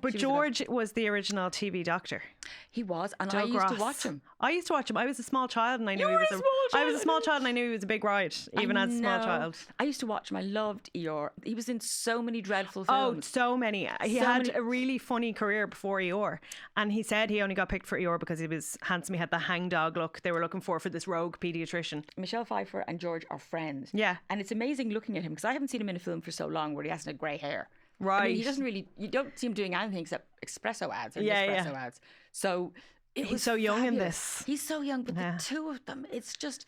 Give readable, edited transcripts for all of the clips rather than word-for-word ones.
But George was the original TV Doctor. He was, and Doug I used Ross. to watch him. I used to watch him. I was a small child and I knew You he were was a small child. I was a small child and I knew he was a big ride, even as a small know. child. I used to watch him. I loved Eeyore. He was in so many dreadful Oh, films. so many. He So had many. a really funny career before Eeyore. And he said he only got picked for Eeyore because he was handsome. He had the hangdog look they were looking for this rogue paediatrician. Michelle Pfeiffer and George are friends. Yeah. And it's amazing looking at him because I haven't seen him in a film for so long where he hasn't had grey hair. Right. I mean, he doesn't really, you don't see him doing anything except espresso ads or Yeah, Nespresso yeah. ads. So it He's was so young in fabulous. this. He's so young, but Yeah. the two of them, it's just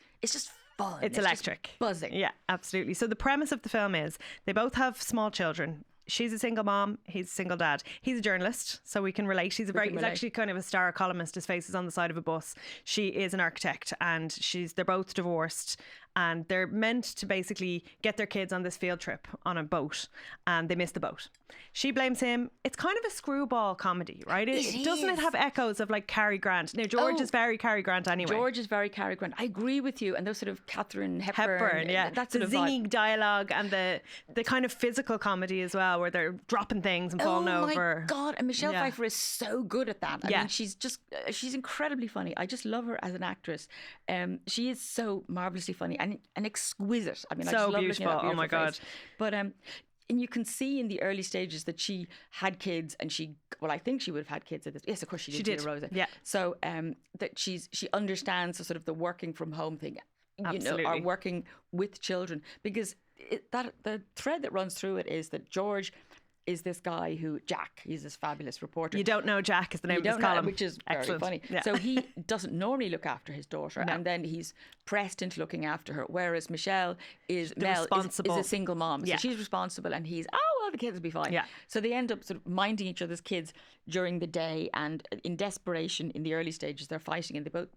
fun. It's just electric. buzzing. Yeah, absolutely. So the premise of the film is they both have small children. She's a single mom. He's a single dad. He's a journalist, so we can relate. He's actually kind of a star columnist. His face is on the side of a bus. She is an architect, and they're both divorced, and they're meant to basically get their kids on this field trip on a boat, and they miss the boat. She blames him. It's kind of a screwball comedy, right? Doesn't it have echoes of like Cary Grant? Now George is very Cary Grant anyway. George is very Cary Grant. I agree with you. And those sort of Catherine Hepburn, Yeah, that the sort of zinging vibe. dialogue and the kind of physical comedy as well, where they're dropping things and falling over. Oh my God. And Michelle Yeah. Pfeiffer is so good at that. I Yeah. mean, she's incredibly funny. I just love her as an actress. She is so marvellously funny and exquisite. I mean, I So just love beautiful. looking at that Oh my beautiful God. face. But and you can see in the early stages that she had kids, and I think she would have had kids at this. Yes, of course she did. She did. Tina Rosa. Yeah. So that she understands the sort of the working from home thing. Absolutely. Or working with children, because the thread that runs through it is that George is this guy he's this fabulous reporter. You don't know Jack is the name of his don't know, column. which is very Excellent. funny. Yeah. So he doesn't normally look after his daughter, and then he's pressed into looking after her. Whereas Mel is a single mom, so Yeah. she's responsible, and he's the kids will be fine. Yeah. So they end up sort of minding each other's kids during the day, and in desperation, in the early stages, they're fighting, and they both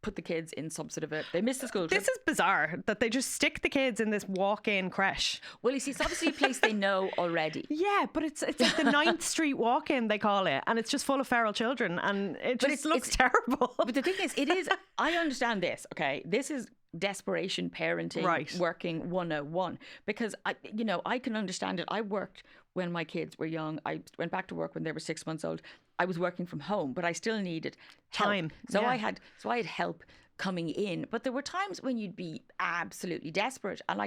put the kids in some sort of they miss the school trip. This is bizarre that they just stick the kids in this walk-in creche. Well, you see, it's obviously a place they know already. Yeah, but it's like the 9th Street walk-in, they call it, and it's just full of feral children, and it just looks terrible. But the thing is, I understand this, okay? This is desperation parenting, Right. working 101, because I can understand it. I worked when my kids were young. I went back to work when they were 6 months old. I was working from home, but I still needed help. Time. So Yeah. I had help coming in, but there were times when you'd be absolutely desperate, and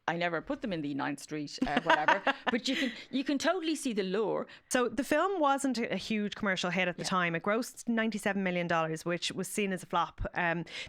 I never put them in the 9th Street, whatever. But you can totally see the lure. So the film wasn't a huge commercial hit at the time. It grossed $97 million, which was seen as a flop.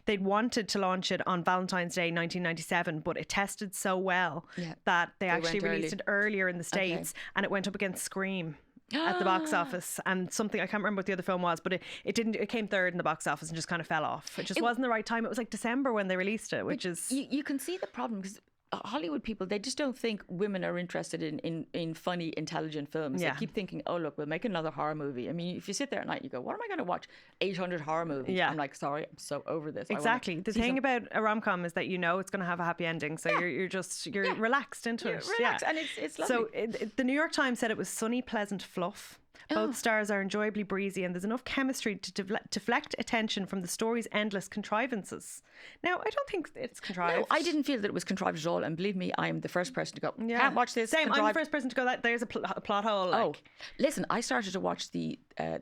They'd wanted to launch it on Valentine's Day 1997, but it tested so well that they actually went released early. it earlier in the States, and it went up against Scream at the box office, and something I can't remember what the other film was, but it came third in the box office and just kind of fell off. It just wasn't the right time. It was like December when they released it, which is you can see the problem, because Hollywood people, they just don't think women are interested in funny, intelligent films. Yeah. They keep thinking, oh, look, we'll make another horror movie. I mean, if you sit there at night, you go, what am I going to watch? 800 horror movies. Yeah. I'm like, sorry, I'm so over this. exactly. The thing about a rom-com is that it's going to have a happy ending, so you're relaxed into it. Relax, and it's lovely. So the New York Times said it was sunny, pleasant fluff. Both stars are enjoyably breezy, and there's enough chemistry to deflect attention from the story's endless contrivances. Now, I don't think it's contrived. No, I didn't feel that it was contrived at all. And believe me, I am the first person to go, can't watch this. Same, I'm the contrived. first person to go, there's a plot hole. Oh, listen, I started to watch the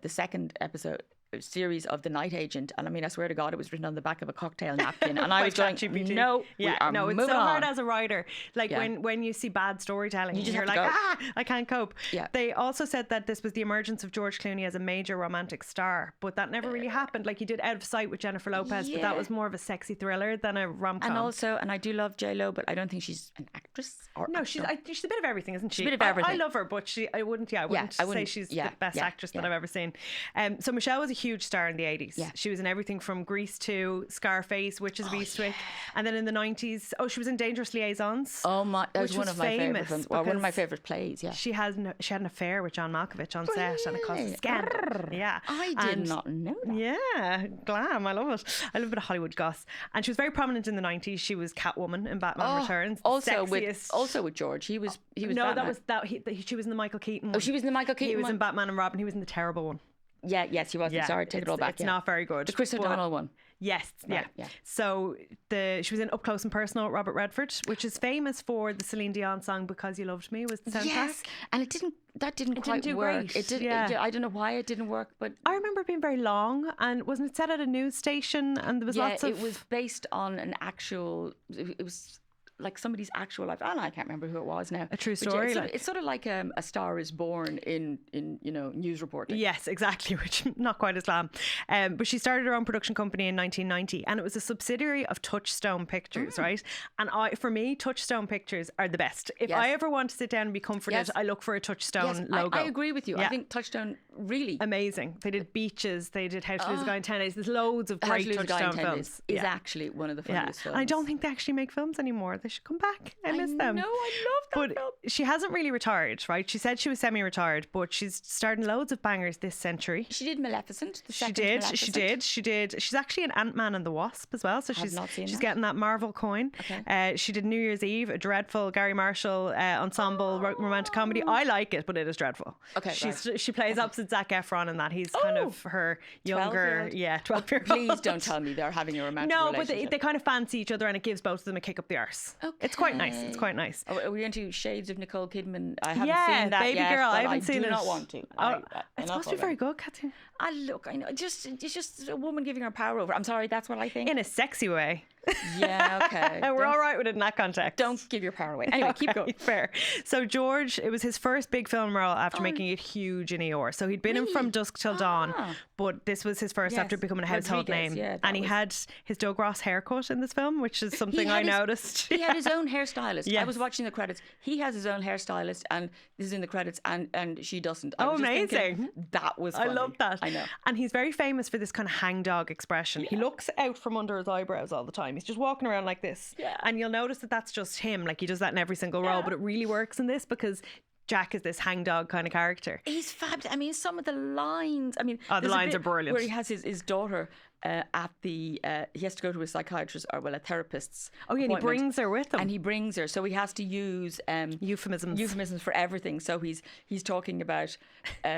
second episode series of The Night Agent, and I mean, I swear to God, it was written on the back of a cocktail napkin, and I was going, ChatGPT. no, it's moving so hard on. as a writer. Like when you see bad storytelling, just you're have to like, go. I can't cope. Yeah. They also said that this was the emergence of George Clooney as a major romantic star, but that never really happened. Like, you did Out of Sight with Jennifer Lopez, but that was more of a sexy thriller than a rom-com. And also, and I do love J-Lo, but I don't think she's an actress. No, she's a bit of everything, isn't she? She's a bit of everything. I love her, but I wouldn't say she's the best actress that I've ever seen. So Michelle was a huge star in the 80s. Yeah. She was in everything from Grease to Scarface, Witches of Eastwick, and then in the 90s, she was in Dangerous Liaisons. Oh my, that was which one of my favourite famous films. Well, one of my because favourite plays, yeah. She had an affair with John Malkovich on set, and it caused a scandal. Yeah. I did not know that. Yeah, glam. I love it. I love a bit of Hollywood goss. And she was very prominent in the 90s. She was Catwoman in Batman Returns. Also sexiest. with George. He was No, Batman. she was in the Michael Keaton one. Oh, she was in the Michael Keaton He was one? in Batman and Robin. He was in the terrible one. Yes, he was. Sorry, take it all back. It's not very good. The Chris O'Donnell one. Yes, Right, yeah. yeah. So she was in Up Close and Personal with Robert Redford, which is famous for the Celine Dion song "Because You Loved Me" was the soundtrack. Yes, and it didn't quite do work. great, It did. yeah. I don't know why it didn't work, but I remember it being very long, and wasn't it set at a news station? And there was lots of. it was based on an actual. It was like somebody's actual life. And I can't remember who it was now. A true But yeah, story. it's sort of like A Star Is Born in news reporting. Yes, exactly, which not quite as glam. But she started her own production company in 1990, and it was a subsidiary of Touchstone Pictures, right? And for me, Touchstone Pictures are the best. If I ever want to sit down and be comforted, Yes. I look for a Touchstone Yes, logo. I agree with you. Yeah. I think Touchstone really Amazing. They did Beaches, they did How to Lose a Guy in 10 Days. There's loads of How to great Lose a Guy in Touchstone 10 films. Days is actually one of the funniest films. And I don't think they actually make films anymore. They should come back. I miss them. No, I love that But film. she hasn't really retired, right? She said she was semi-retired, but she's starting loads of bangers this century. She did Maleficent. The She second did. Maleficent. She did. She's actually an Ant-Man and the Wasp as well. So Have not seen she's that. getting that Marvel coin. Okay. She did New Year's Eve, a dreadful Gary Marshall ensemble romantic comedy. I like it, but it is dreadful. Okay, She plays opposite Zac Efron in that. He's kind of her younger, 12-year-old? 12-year-old. Please don't tell me they're having a romantic No, but relationship. they kind of fancy each other, and it gives both of them a kick up the arse. It's quite nice. It's quite nice. Are we into Shades of Nicole Kidman? I haven't Yeah, seen that Baby yet, Girl, but I haven't seen do it. not want to. It's supposed to be very good, Cathy. I know. It's just a woman giving her power over. I'm sorry, that's what I think. In a sexy way. Yeah, okay. And we're all right with it in that context. Don't give your power away. Anyway, keep going. Fair. So George, it was his first big film role after making it huge in ER. So he'd been in From Dusk Till Dawn, but this was his first after becoming a household Rodriguez, name. yeah, and he had his Doug Ross haircut in this film, which is something I noticed. He had his own hairstylist. I Yes. was watching the credits. He has his own hairstylist, and this is in the credits, and she doesn't. I Oh, was just thinking, amazing. that was funny. I love that. I know. And he's very famous for this kind of hangdog expression. He looks out from under his eyebrows all the time. He's just walking around like this. Yeah. And you'll notice that that's just him. Like he does that in every single role, but it really works in this because Jack is this hangdog kind of character. He's fabulous. I mean, some of the lines. I mean, the there's a lines bit are brilliant. Where he has his daughter at the. He has to go to a psychiatrist or a therapist's. Oh yeah, and he appointment. brings her with him. And he brings her, so he has to use Euphemisms for everything. So he's talking about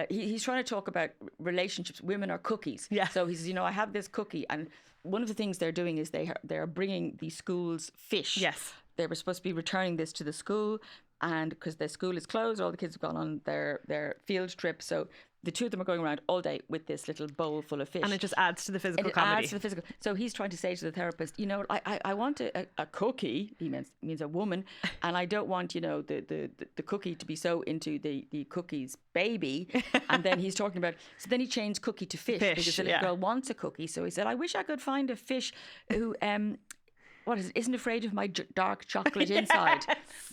he's trying to talk about relationships. Women are cookies. Yeah. So he says, I have this cookie, and one of the things they're doing is they're bringing the school's fish. Yes. They were supposed to be returning this to the school, and because the school is closed, all the kids have gone on their field trip. So the two of them are going around all day with this little bowl full of fish. And it just adds to the physical It comedy. adds to the physical. So he's trying to say to the therapist, I want a cookie. He means a woman, and I don't want the cookie to be so into the cookie's baby. And then he's talking about. So then he changed cookie to fish because the little girl wants a cookie. So he said, I wish I could find a fish who isn't afraid of my dark chocolate inside.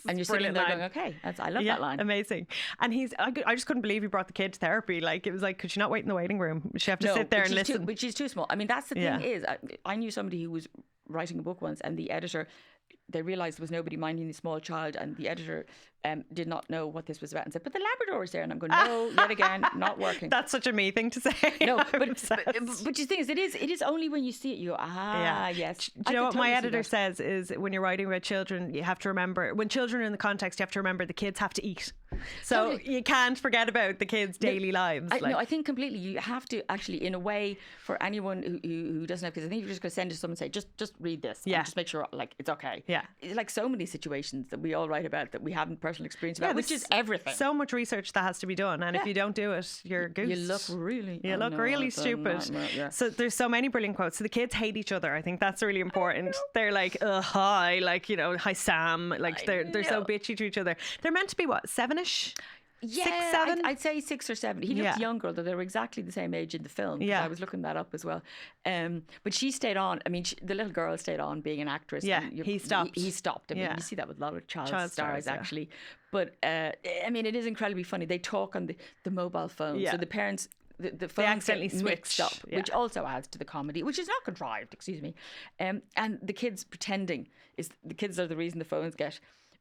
And you're sitting there going, okay, I love that line. Amazing. And I just couldn't believe he brought the kid to therapy. Like, it was like, could she not wait in the waiting room? She have to sit there and listen. But she's too small. I mean, that's the thing is, I knew somebody who was writing a book once, and the editor, they realised there was nobody minding the small child, and the editor did not know what this was about and said, but the Labrador is there. And I'm going, no, yet again, not working. That's such a me thing to say. No, but the thing is, it is only when you see it, you go, yes. Do you know what my editor says is when you're writing about children, you have to remember, when children are in the context, you have to remember the kids have to eat. So you can't forget about the kids' daily lives. I think completely. You have to actually, in a way, for anyone who doesn't have kids, I think you're just going to send it to someone and say, just read this. And just make sure it's okay. Yeah. It's like so many situations that we all write about that we haven't personal experience about, which is everything. So much research that has to be done. And if you don't do it, you're goose. You look really stupid. So there's so many brilliant quotes. So the kids hate each other. I think that's really important. They're like, hi, hi Sam. Like they're so bitchy to each other. They're meant to be what, 7ish? Yeah, 6, 7? I'd say 6 or 7. He looked younger, although they were exactly the same age in the film. Yeah, I was looking that up as well. But she stayed on. I mean, the little girl stayed on being an actress. Yeah, he stopped. He stopped. I mean, you see that with a lot of child stars actually. Yeah. But I mean, it is incredibly funny. They talk on the mobile phone. Yeah. So the parents. The phones accidentally get mixed up, which also adds to the comedy, which is not contrived. Excuse me, and the kids pretending the kids are the reason the phones get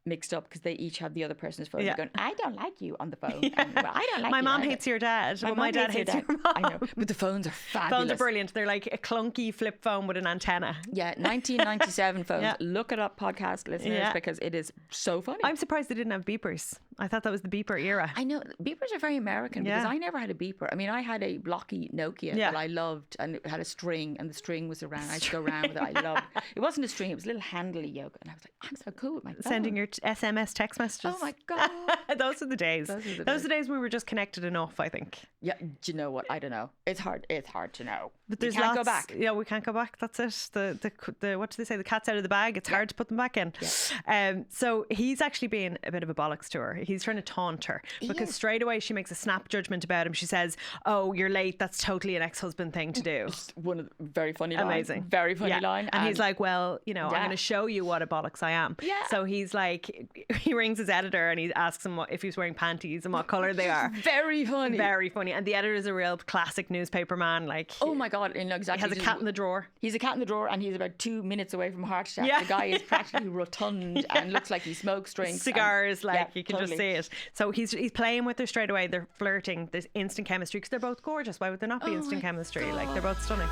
mixed up because they each have the other person's phone. They're going, I don't like you on the phone. And, well, I don't like my you mom either. hates your dad. My dad hates your mom. I know, but the phones are fabulous. Phones are brilliant. They're like a clunky flip phone with an antenna. Yeah, 1997 phones. Look it up, podcast listeners, because it is so funny. I'm surprised they didn't have beepers. I thought that was the beeper era. I know beepers are very American because I never had a beeper. I mean, I had a blocky Nokia that I loved, and it had a string, and the string was around. I used to go around with it. I loved. It wasn't a string; it was a little handly yoke, and I was like, I'm so cool with my phone. Sending your SMS text messages. Oh my god, those are the days. Those are the days we were just connected enough. I think. Yeah. Do you know what? I don't know. It's hard. It's hard to know. But there's can't go back. Yeah, we can't go back. That's it. The what do they say? The cat's out of the bag. It's hard to put them back in. Yeah. So he's actually being a bit of a bollocks to her. He's trying to taunt her because straight away she makes a snap judgment about him. She says, "Oh, you're late. That's totally an ex-husband thing to do." One of the very funny line. Amazing. Very funny line. And he's like, "Well, I'm going to show you what a bollocks I am." Yeah. So he's like, he rings his editor and he asks him if he's wearing panties and what colour they are. Very funny. Very funny. And the editor is a real classic newspaper man. Like, oh my god, I know exactly. He has a cat in the drawer. He's a cat in the drawer, and he's about 2 minutes away from a heart attack. Yeah. The guy is practically rotund and looks like he smokes drinks. Cigars, you can just see it. So he's playing with her straight away. They're flirting. There's instant chemistry because they're both gorgeous. Why would there not be instant chemistry? God. Like, they're both stunning.